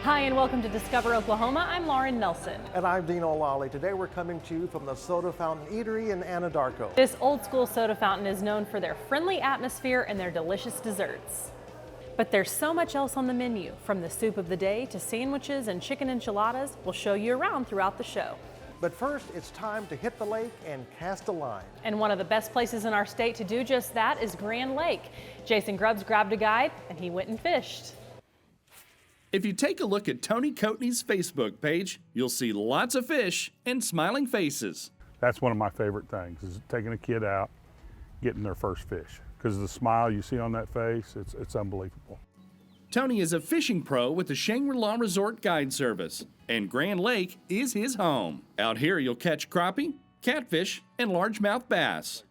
Hi and welcome to Discover Oklahoma. I'm Lauren Nelson. And I'm Dean O'Lally. Today we're coming to you from the Soda Fountain Eatery in Anadarko. This old school soda fountain is known for their friendly atmosphere and their delicious desserts. But there's so much else on the menu, from the soup of the day to sandwiches and chicken enchiladas. We'll show you around throughout the show. But first, it's time to hit the lake and cast a line. And one of the best places in our state to do just that is Grand Lake. Jason Grubbs grabbed a guide and he went and fished. If you take a look at Tony Coatney's Facebook page, you'll see lots of fish and smiling faces. That's one of my favorite things, is taking a kid out, getting their first fish. Because the smile you see on that face, it's unbelievable. Tony is a fishing pro with the Shangri-La Resort Guide Service, and Grand Lake is his home. Out here you'll catch crappie, catfish, and largemouth bass.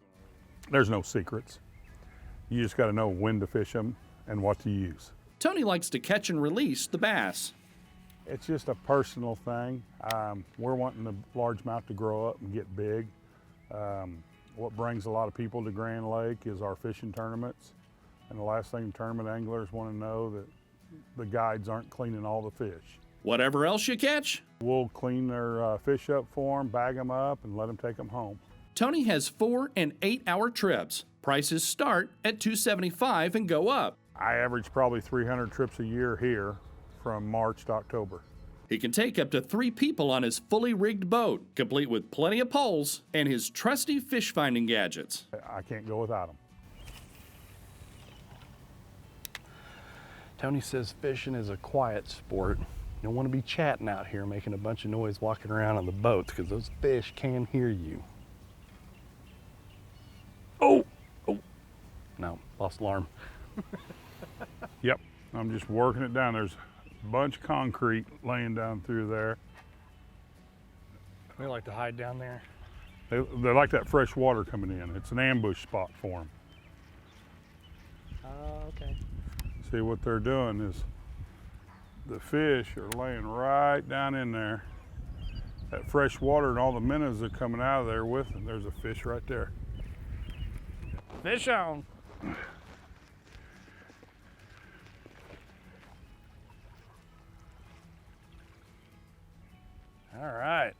There's no secrets. You just got to know when to fish them and what to use. Tony likes to catch and release the bass. It's just a personal thing. We're wanting the largemouth to grow up and get big. What brings a lot of people to Grand Lake is our fishing tournaments. And the last thing tournament anglers want to know that the guides aren't cleaning all the fish. Whatever else you catch, we'll clean their fish up for them, bag them up, and let them take them home. Tony has 4 and 8 hour trips. Prices start at $275 and go up. I average probably 300 trips a year here from March to October. He can take up to 3 people on his fully rigged boat, complete with plenty of poles and his trusty fish finding gadgets. I can't go without them. Tony says fishing is a quiet sport. You don't want to be chatting out here making a bunch of noise walking around on the boats because those fish can hear you. Oh! No, lost alarm. Yep, I'm just working it down. There's a bunch of concrete laying down through there. They like to hide down there. They like that fresh water coming in. It's an ambush spot for them. Okay. See, what they're doing is the fish are laying right down in there. That fresh water and all the minnows are coming out of there with them. There's a fish right there. Fish on. All right.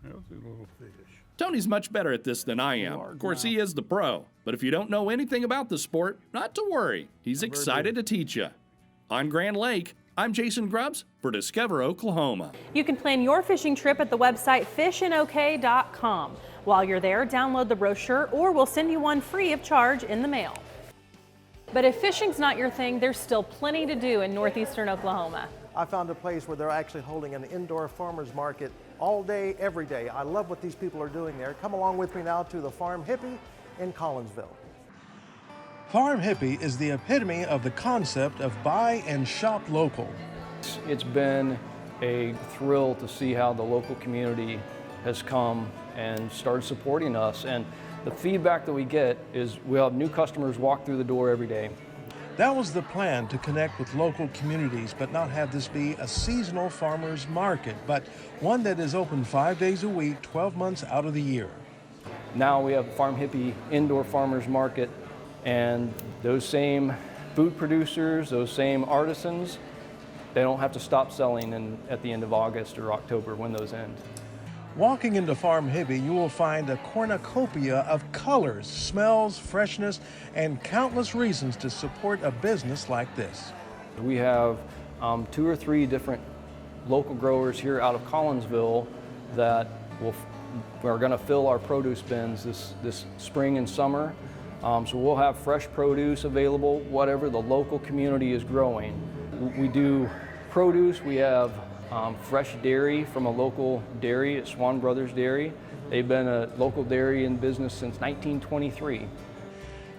There's a little fish. Tony's much better at this than I am. Of course, he is the pro. But if you don't know anything about the sport, not to worry. He's excited to teach you. On Grand Lake, I'm Jason Grubbs for Discover Oklahoma. You can plan your fishing trip at the website fishandok.com. While you're there, download the brochure or we'll send you one free of charge in the mail. But if fishing's not your thing, there's still plenty to do in northeastern Oklahoma. I found a place where they're actually holding an indoor farmer's market all day, every day. I love what these people are doing there. Come along with me now to the Farm Hippie in Collinsville. Farm Hippie is the epitome of the concept of buy and shop local. It's been a thrill to see how the local community has come and started supporting us. And the feedback that we get is we have new customers walk through the door every day. That was the plan, to connect with local communities, but not have this be a seasonal farmer's market, but one that is open 5 days a week, 12 months out of the year. Now we have Farm Hippie Indoor Farmers Market, and those same food producers, those same artisans, they don't have to stop selling at the end of August or October when those end. Walking into Farm Hippie, you will find a cornucopia of colors, smells, freshness, and countless reasons to support a business like this. We have 2 or 3 different local growers here out of Collinsville that are going to fill our produce bins this spring and summer. So we'll have fresh produce available, whatever the local community is growing. We do produce. We have fresh dairy from a local dairy at Swan Brothers Dairy. They've been a local dairy in business since 1923.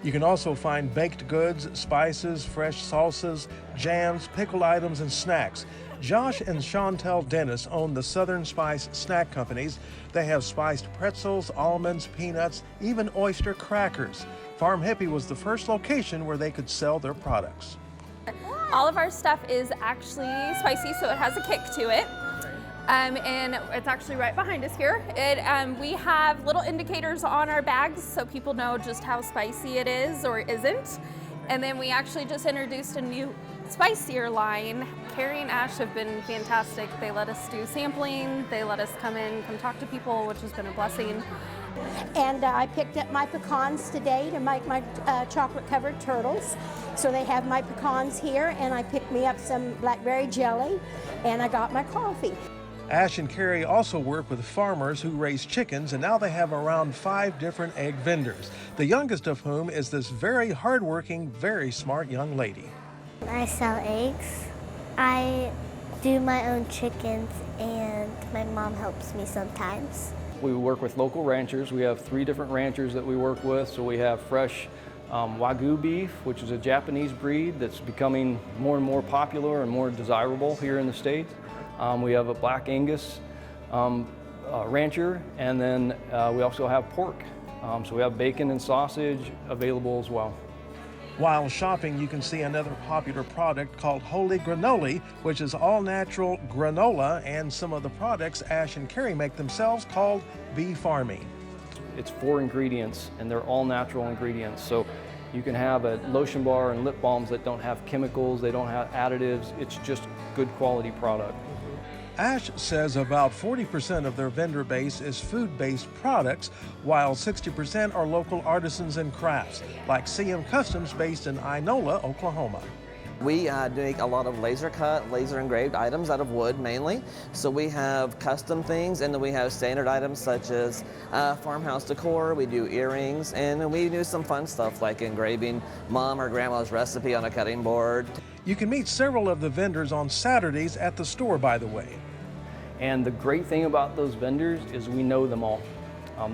You can also find baked goods, spices, fresh salsas, jams, pickled items, and snacks. Josh and Chantel Dennis own the Southern Spice Snack Companies. They have spiced pretzels, almonds, peanuts, even oyster crackers. Farm Hippie was the first location where they could sell their products. All of our stuff is actually spicy, so it has a kick to it. And it's actually right behind us here. We have little indicators on our bags so people know just how spicy it is or isn't. And then we actually just introduced a new spicier line, Carrie and Ash have been fantastic. They let us do sampling, they let us come talk to people, which has been a blessing. And I picked up my pecans today to make my chocolate-covered turtles. So they have my pecans here, and I picked me up some blackberry jelly, and I got my coffee. Ash and Carrie also work with farmers who raise chickens, and now they have around 5 different egg vendors, the youngest of whom is this very hardworking, very smart young lady. I sell eggs. I do my own chickens, and my mom helps me sometimes. We work with local ranchers. We have 3 different ranchers that we work with. So we have fresh Wagyu beef, which is a Japanese breed that's becoming more and more popular and more desirable here in the States. We have a Black Angus rancher, and then we also have pork. So we have bacon and sausage available as well. While shopping, you can see another popular product called Holy Granola, which is all-natural granola, and some of the products Ash and Carrie make themselves called Bee Farming. It's 4 ingredients, and they're all natural ingredients. So you can have a lotion bar and lip balms that don't have chemicals, they don't have additives. It's just good quality product. Ash says about 40% of their vendor base is food-based products, while 60% are local artisans and crafts, like CM Customs based in Inola, Oklahoma. We do a lot of laser cut, laser engraved items out of wood mainly. So we have custom things, and then we have standard items such as farmhouse decor. We do earrings, and we do some fun stuff like engraving mom or grandma's recipe on a cutting board. You can meet several of the vendors on Saturdays at the store, by the way. And the great thing about those vendors is we know them all.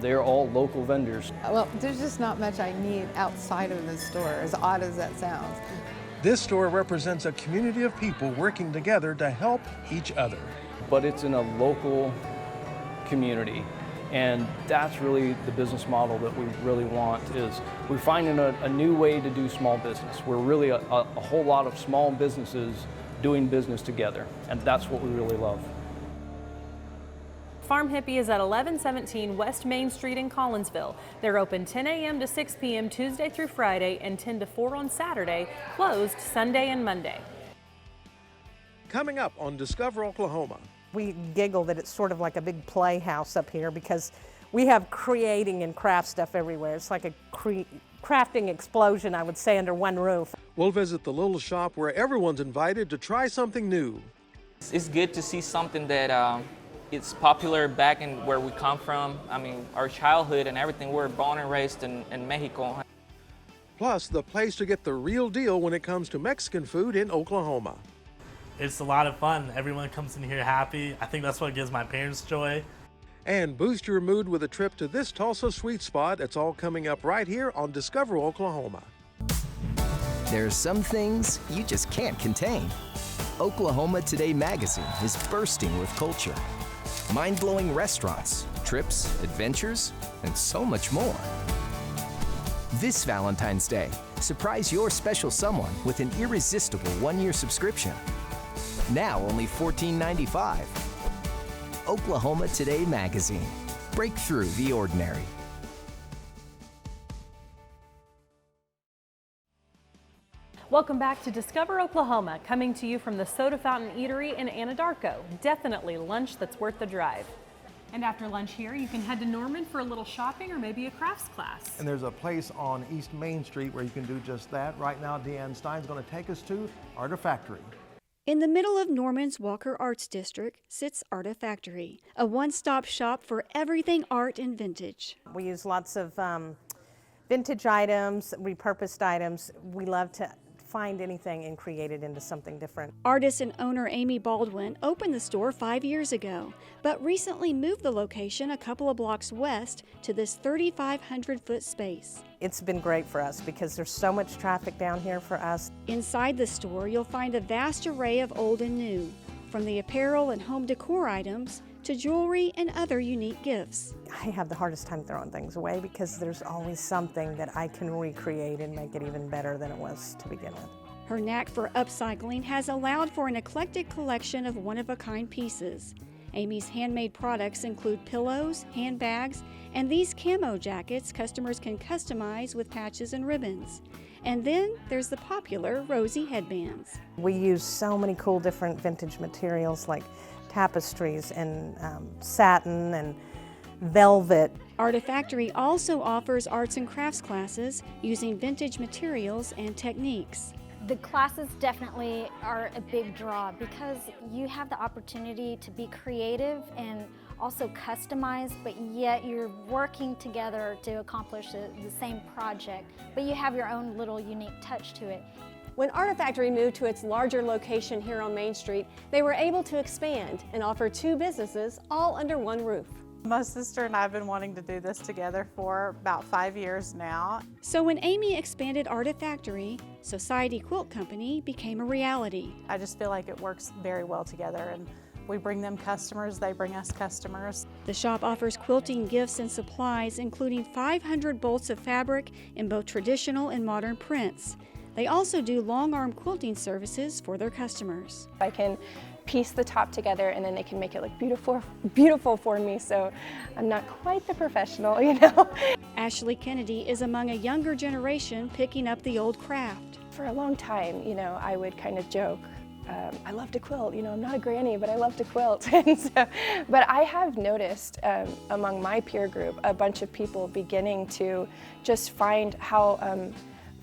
They're all local vendors. Well, there's just not much I need outside of the store, as odd as that sounds. This store represents a community of people working together to help each other. But it's in a local community, and that's really the business model that we really want. Is we're finding a new way to do small business. We're really a whole lot of small businesses doing business together, and that's what we really love. Farm Hippie is at 1117 West Main Street in Collinsville. They're open 10 a.m. to 6 p.m. Tuesday through Friday and 10 to 4 on Saturday, closed Sunday and Monday. Coming up on Discover Oklahoma. We giggle that it's sort of like a big playhouse up here because we have creating and craft stuff everywhere. It's like a crafting explosion, I would say, under one roof. We'll visit the little shop where everyone's invited to try something new. It's good to see something that it's popular back in where we come from. I mean, our childhood and everything. We're born and raised in Mexico. Plus, the place to get the real deal when it comes to Mexican food in Oklahoma. It's a lot of fun. Everyone comes in here happy. I think that's what gives my parents joy. And boost your mood with a trip to this Tulsa sweet spot. It's all coming up right here on Discover Oklahoma. There's some things you just can't contain. Oklahoma Today magazine is bursting with culture. Mind-blowing restaurants, trips, adventures, and so much more. This Valentine's Day, surprise your special someone with an irresistible one-year subscription. Now only $14.95. Oklahoma Today magazine. Break through the ordinary. Welcome back to Discover Oklahoma, coming to you from the Soda Fountain Eatery in Anadarko. Definitely lunch that's worth the drive. And after lunch here, you can head to Norman for a little shopping or maybe a crafts class. And there's a place on East Main Street where you can do just that. Right now, Deanne Stein's going to take us to Artifactory. In the middle of Norman's Walker Arts District sits Artifactory, a one-stop shop for everything art and vintage. We use lots of vintage items, repurposed items. We love to find anything and create it into something different. Artist and owner Amy Baldwin opened the store 5 years ago, but recently moved the location a couple of blocks west to this 3,500-foot space. It's been great for us because there's so much traffic down here for us. Inside the store, you'll find a vast array of old and new, from the apparel and home decor items to jewelry and other unique gifts. I have the hardest time throwing things away because there's always something that I can recreate and make it even better than it was to begin with. Her knack for upcycling has allowed for an eclectic collection of one-of-a-kind pieces. Amy's handmade products include pillows, handbags, and these camo jackets customers can customize with patches and ribbons. And then there's the popular rosy headbands. We use so many cool different vintage materials like tapestries and satin and velvet. Artifactory also offers arts and crafts classes using vintage materials and techniques. The classes definitely are a big draw because you have the opportunity to be creative and also customized, but yet you're working together to accomplish the same project, but you have your own little unique touch to it. When Artifactory moved to its larger location here on Main Street, they were able to expand and offer 2 businesses all under one roof. My sister and I have been wanting to do this together for about 5 years now. So when Amy expanded Artifactory, Society Quilt Company became a reality. I just feel like it works very well together, and we bring them customers, they bring us customers. The shop offers quilting gifts and supplies, including 500 bolts of fabric in both traditional and modern prints. They also do long arm quilting services for their customers. I can piece the top together and then they can make it look beautiful for me, so I'm not quite the professional, you know. Ashley Kennedy is among a younger generation picking up the old craft. For a long time, you know, I would kind of joke, I love to quilt, you know, I'm not a granny, but I love to quilt. And so, but I have noticed among my peer group a bunch of people beginning to just find how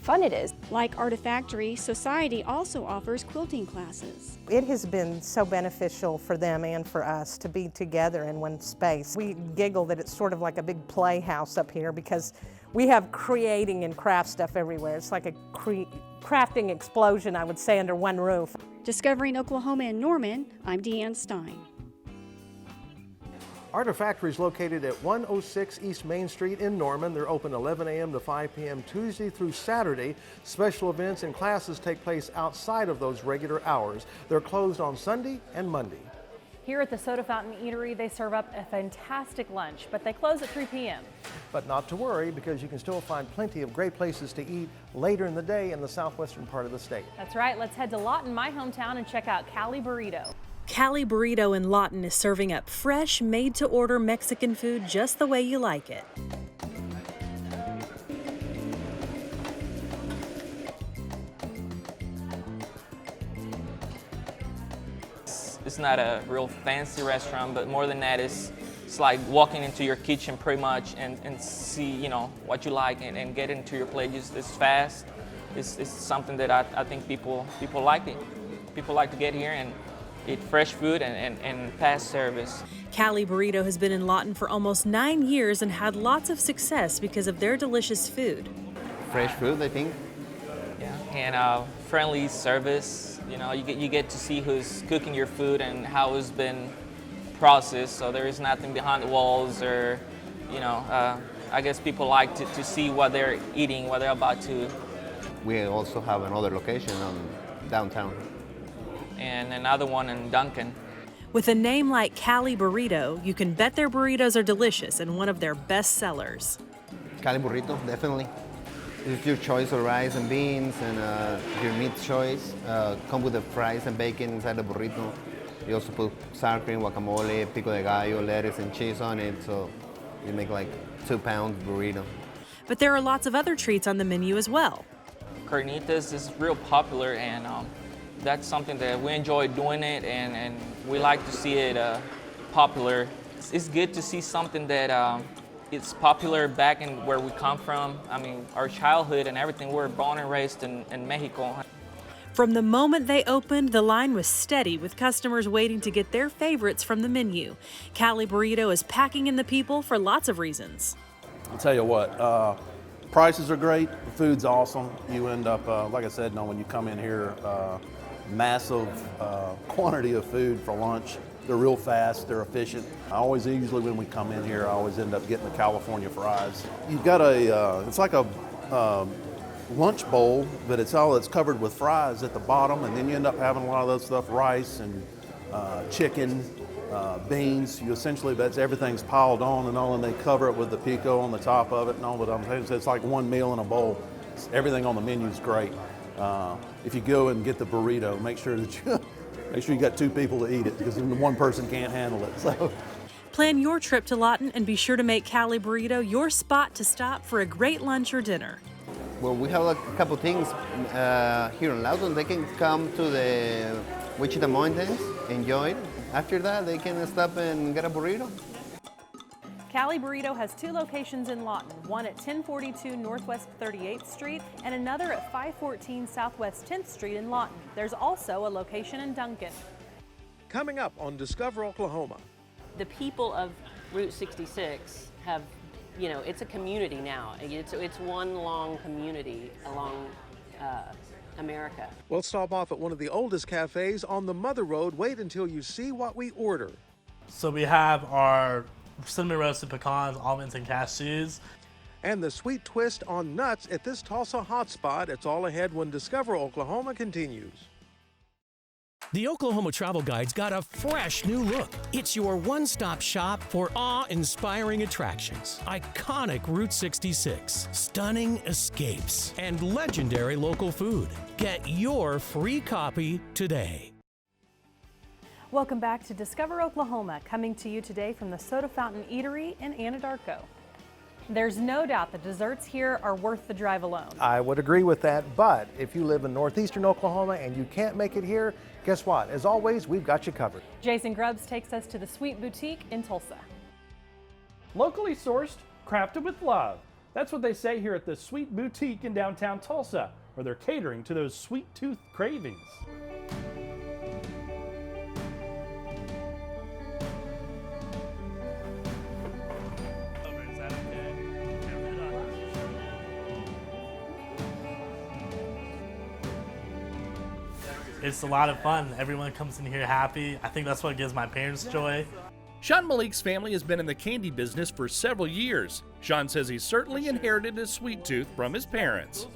fun it is. Like Artifactory, Society also offers quilting classes. It has been so beneficial for them and for us to be together in one space. We giggle that it's sort of like a big playhouse up here because we have creating and craft stuff everywhere. It's like a crafting explosion, I would say, under one roof. Discovering Oklahoma and Norman, I'm Deanne Stein. Artifactory is located at 106 East Main Street in Norman. They're open 11 a.m. to 5 p.m. Tuesday through Saturday. Special events and classes take place outside of those regular hours. They're closed on Sunday and Monday. Here at the Soda Fountain Eatery, they serve up a fantastic lunch, but they close at 3 p.m. But not to worry, because you can still find plenty of great places to eat later in the day in the southwestern part of the state. That's right. Let's head to Lawton, my hometown, and check out Cali Burrito. Cali Burrito in Lawton is serving up fresh, made-to-order Mexican food just the way you like it. It's not a real fancy restaurant, but more than that, it's like walking into your kitchen pretty much and see, you know, what you like and get into your plate. It's fast. It's something that I think people like it. People like to get here and eat fresh food and fast service. Cali Burrito has been in Lawton for almost 9 years and had lots of success because of their delicious food. Fresh food, I think. Yeah, and friendly service. You know, you get to see who's cooking your food and how it's been processed. So there is nothing behind the walls, or, you know, I guess people like to see what they're eating, what they're about to. We also have another location downtown. And another one in Duncan. With a name like Cali Burrito, you can bet their burritos are delicious and one of their best sellers. Cali Burrito, definitely. It's your choice of rice and beans and your meat choice. Come with the fries and bacon inside the burrito. You also put sour cream, guacamole, pico de gallo, lettuce, and cheese on it, so you make like 2-pound burrito. But there are lots of other treats on the menu as well. Carnitas is real popular, and that's something that we enjoy doing it, and we like to see it popular. It's good to see something that it's popular back in where we come from. I mean, our childhood and everything, we're born and raised in Mexico. From the moment they opened, the line was steady with customers waiting to get their favorites from the menu. Cali Burrito is packing in the people for lots of reasons. I'll tell you what, prices are great, the food's awesome. You end up, like I said, when you come in here, massive quantity of food for lunch. They're real fast, they're efficient. Usually when we come in here, I always end up getting the California fries. You've got it's like a lunch bowl, but it's covered with fries at the bottom, and then you end up having a lot of that stuff, rice and chicken, beans. That's everything's piled on and all, and they cover it with the pico on the top of it and all. But it's like one meal in a bowl. Everything on the menu is great. If you go and get the burrito, make sure that make sure you got 2 people to eat it, because then one person can't handle it. So. Plan your trip to Lawton and be sure to make Cali Burrito your spot to stop for a great lunch or dinner. Well, we have a couple things here in Lawton. They can come to the Wichita Mountains, enjoy it. After that, they can stop and get a burrito. Cali Burrito has 2 locations in Lawton, one at 1042 Northwest 38th Street and another at 514 Southwest 10th Street in Lawton. There's also a location in Duncan. Coming up on Discover Oklahoma. The people of Route 66 have, you know, it's a community now. It's one long community along America. We'll stop off at one of the oldest cafes on the Mother Road. Wait until you see what we order. So we have our cinnamon roasted pecans, almonds, and cashews. And the sweet twist on nuts at this Tulsa hotspot. It's all ahead when Discover Oklahoma continues. The Oklahoma Travel Guide's got a fresh new look. It's your one-stop shop for awe-inspiring attractions, iconic Route 66, stunning escapes, and legendary local food. Get your free copy today. Welcome back to Discover Oklahoma, coming to you today from the Soda Fountain Eatery in Anadarko. There's no doubt the desserts here are worth the drive alone. I would agree with that, but if you live in northeastern Oklahoma and you can't make it here, guess what? As always, we've got you covered. Jason Grubbs takes us to the Sweet Boutique in Tulsa. Locally sourced, crafted with love. That's what they say here at the Sweet Boutique in downtown Tulsa, where they're catering to those sweet tooth cravings. It's a lot of fun. Everyone comes in here happy. I think that's what gives my parents joy. Sean Malik's family has been in the candy business for several years. Sean says he certainly inherited his sweet tooth from his parents.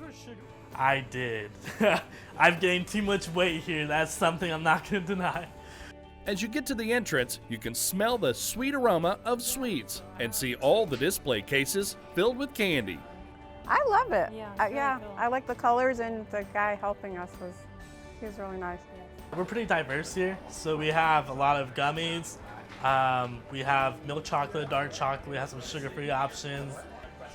I did. I've gained too much weight here. That's something I'm not going to deny. As you get to the entrance, you can smell the sweet aroma of sweets and see all the display cases filled with candy. I love it. Yeah, cool. I like the colors, and the guy helping us he was really nice. We're pretty diverse here. So we have a lot of gummies. We have milk chocolate, dark chocolate. We have some sugar-free options.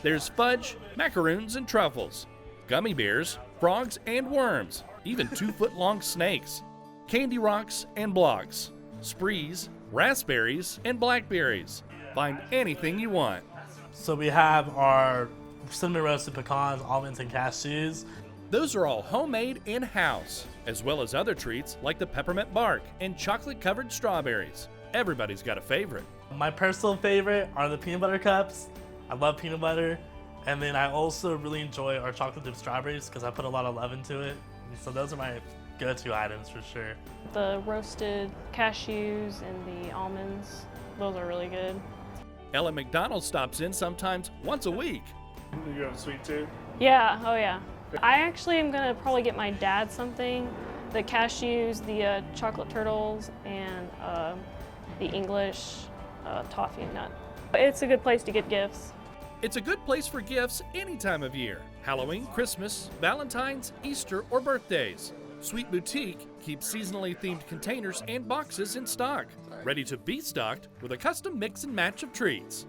There's fudge, macaroons, and truffles, gummy bears, frogs, and worms, even 2-foot-long snakes, candy rocks and blocks, sprees, raspberries, and blackberries. Find anything you want. So we have our cinnamon roasted pecans, almonds, and cashews. Those are all homemade in-house, as well as other treats like the peppermint bark and chocolate-covered strawberries. Everybody's got a favorite. My personal favorite are the peanut butter cups. I love peanut butter. And then I also really enjoy our chocolate dipped strawberries because I put a lot of love into it. And so those are my go-to items for sure. The roasted cashews and the almonds, those are really good. Ellen McDonald stops in sometimes once a week. Do you have a sweet tooth? Yeah, oh yeah. I actually am gonna probably get my dad something. The cashews, the chocolate turtles, and the English toffee nut. It's a good place to get gifts. It's a good place for gifts any time of year. Halloween, Christmas, Valentine's, Easter, or birthdays. Sweet Boutique keeps seasonally themed containers and boxes in stock, ready to be stocked with a custom mix and match of treats.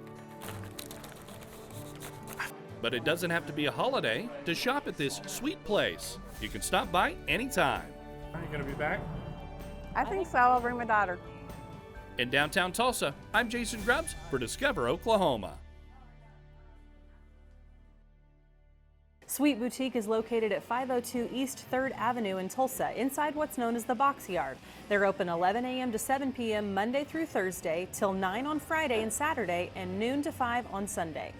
But it doesn't have to be a holiday to shop at this sweet place. You can stop by anytime. Are you going to be back? I think so. I'll bring my daughter. In downtown Tulsa, I'm Jason Grubbs for Discover Oklahoma. Sweet Boutique is located at 502 East 3rd Avenue in Tulsa, inside what's known as the Box Yard. They're open 11 a.m. to 7 p.m. Monday through Thursday, till 9 on Friday and Saturday, and noon to 5 on Sunday.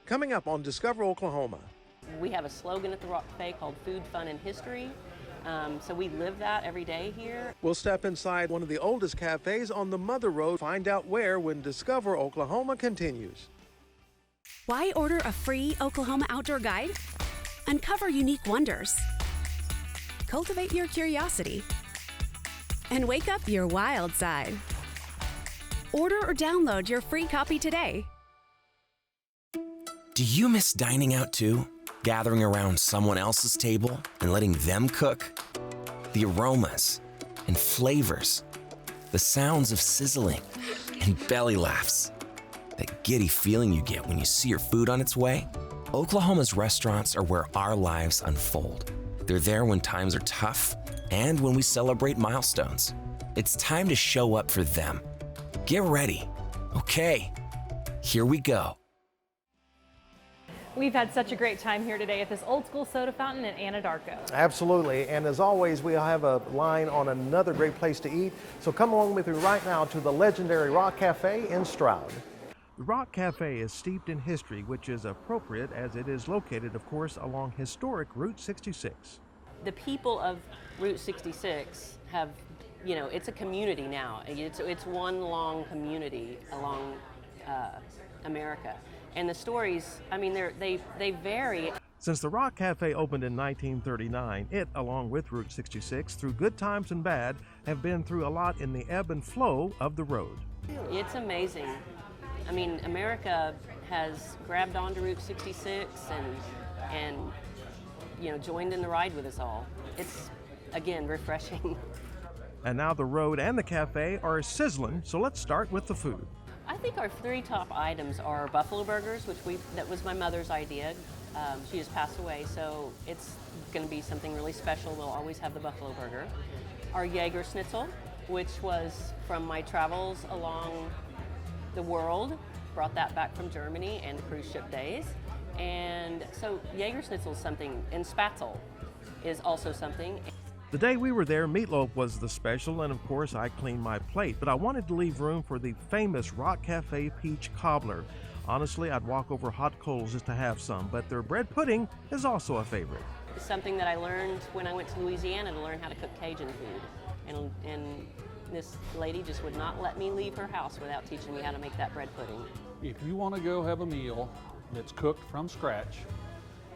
Coming up on Discover Oklahoma. We have a slogan at the Rock Café called Food, Fun, and History. So we live that every day here. We'll step inside one of the oldest cafes on the Mother Road. Find out where when Discover Oklahoma continues. Why order a free Oklahoma outdoor guide? Uncover unique wonders. Cultivate your curiosity. And wake up your wild side. Order or download your free copy today. Do you miss dining out too? Gathering around someone else's table and letting them cook? the aromas and flavors, the sounds of sizzling and belly laughs, that giddy feeling you get when you see your food on its way. Oklahoma's restaurants are where our lives unfold. They're there when times are tough and when we celebrate milestones. It's time to show up for them. Get ready. Okay, here we go. We've had such a great time here today at this old school soda fountain in Anadarko. Absolutely, and as always, we have a line on another great place to eat. So come along with me right now to the legendary Rock Café in Stroud. The Rock Café is steeped in history, which is appropriate as it is located, of course, along historic Route 66. The people of Route 66 have, you know, it's a community now. It's one long community along America. And the stories, I mean, they vary. Since the Rock Café opened in 1939, it, along with Route 66, through good times and bad, have been through a lot in the ebb and flow of the road. It's amazing. I mean, America has grabbed onto Route 66 and you know, joined in the ride with us all. It's, again, refreshing. And now the road and the cafe are sizzling, so let's start with the food. I think our three top items are buffalo burgers, which that was my mother's idea. She just passed away, so it's going to be something really special. We'll always have the buffalo burger. Our Jaeger schnitzel, which was from my travels along the world, brought that back from Germany and the cruise ship days. And so Jaeger schnitzel is something, and spatzel is also something. The day we were there, meatloaf was the special, and of course I cleaned my plate, but I wanted to leave room for the famous Rock Café peach cobbler. Honestly, I'd walk over hot coals just to have some, but their bread pudding is also a favorite. It's something that I learned when I went to Louisiana to learn how to cook Cajun food. And this lady just would not let me leave her house without teaching me how to make that bread pudding. If you want to go have a meal that's cooked from scratch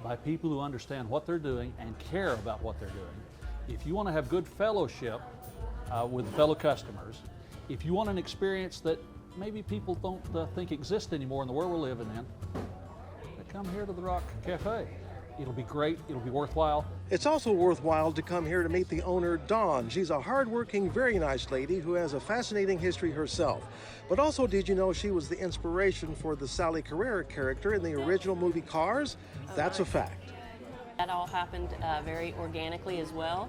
by people who understand what they're doing and care about what they're doing, if you want to have good fellowship with fellow customers, if you want an experience that maybe people don't think exists anymore in the world we're living in, then come here to the Rock Café. It'll be great, it'll be worthwhile. It's also worthwhile to come here to meet the owner, Dawn. She's a hardworking, very nice lady who has a fascinating history herself. But also, did you know she was the inspiration for the Sally Carrera character in the original movie Cars? That's a fact. That all happened very organically as well.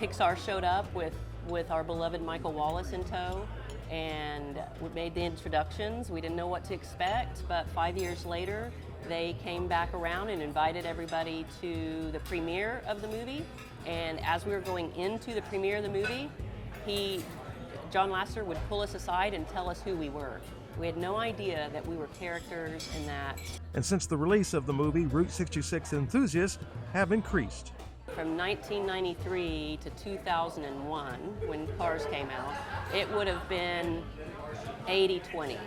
Pixar showed up with our beloved Michael Wallace in tow, and we made the introductions. We didn't know what to expect, but 5 years later, they came back around and invited everybody to the premiere of the movie. And as we were going into the premiere of the movie, John Lasseter would pull us aside and tell us who we were. We had no idea that we were characters in that. And since the release of the movie, Route 66 enthusiasts have increased. From 1993 to 2001, when Cars came out, it would have been 80-20,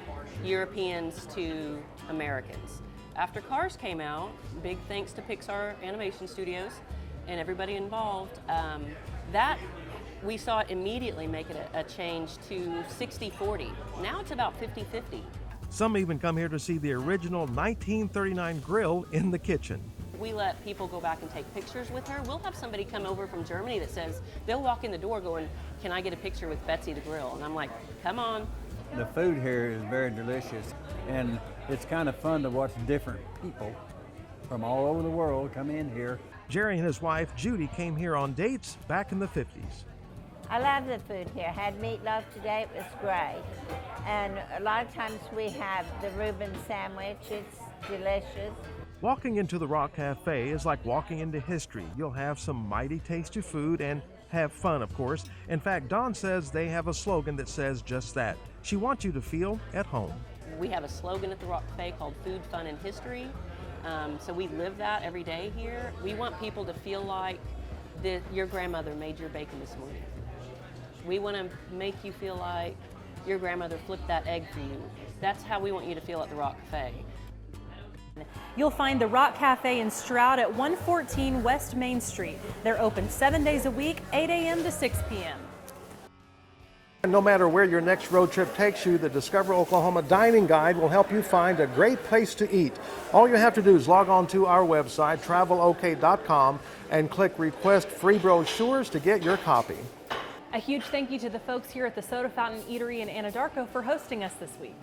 Europeans to Americans. After Cars came out, big thanks to Pixar Animation Studios and everybody involved, that we saw it immediately make it a change to 60-40. Now it's about 50-50. Some even come here to see the original 1939 grill in the kitchen. We let people go back and take pictures with her. We'll have somebody come over from Germany that says, they'll walk in the door going, "Can I get a picture with Betsy the Grill?" And I'm like, come on. The food here is very delicious, and it's kind of fun to watch different people from all over the world come in here. Jerry and his wife, Judy, came here on dates back in the 50s. I love the food here. Had meatloaf today, it was great. And a lot of times we have the Reuben sandwich, it's delicious. Walking into the Rock Café is like walking into history. You'll have some mighty tasty food and have fun, of course. In fact, Dawn says they have a slogan that says just that. She wants you to feel at home. We have a slogan at the Rock Café called Food, Fun, and History. So we live that every day here. We want people to feel like your grandmother made your bacon this morning. We want to make you feel like your grandmother flipped that egg for you. That's how we want you to feel at the Rock Café. You'll find the Rock Café in Stroud at 114 West Main Street. They're open 7 days a week, 8 a.m. to 6 p.m. And no matter where your next road trip takes you, the Discover Oklahoma Dining Guide will help you find a great place to eat. All you have to do is log on to our website, travelok.com, and click Request Free Brochures to get your copy. A huge thank you to the folks here at the Soda Fountain Eatery in Anadarko for hosting us this week.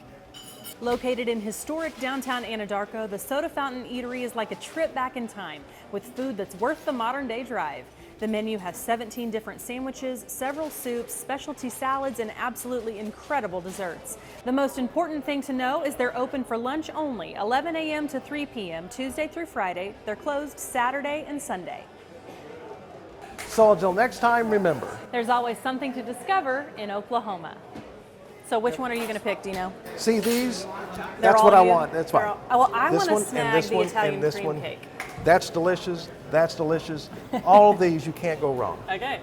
Located in historic downtown Anadarko, the Soda Fountain Eatery is like a trip back in time with food that's worth the modern-day drive. The menu has 17 different sandwiches, several soups, specialty salads, and absolutely incredible desserts. The most important thing to know is they're open for lunch only, 11 a.m. to 3 p.m. Tuesday through Friday. They're closed Saturday and Sunday. So until next time, remember, there's always something to discover in Oklahoma. So which one are you going to pick, Dino? See these? That's what I want. That's fine. Well, I want to snag the Italian cream cake. That's delicious. That's delicious. All of these, you can't go wrong. Okay.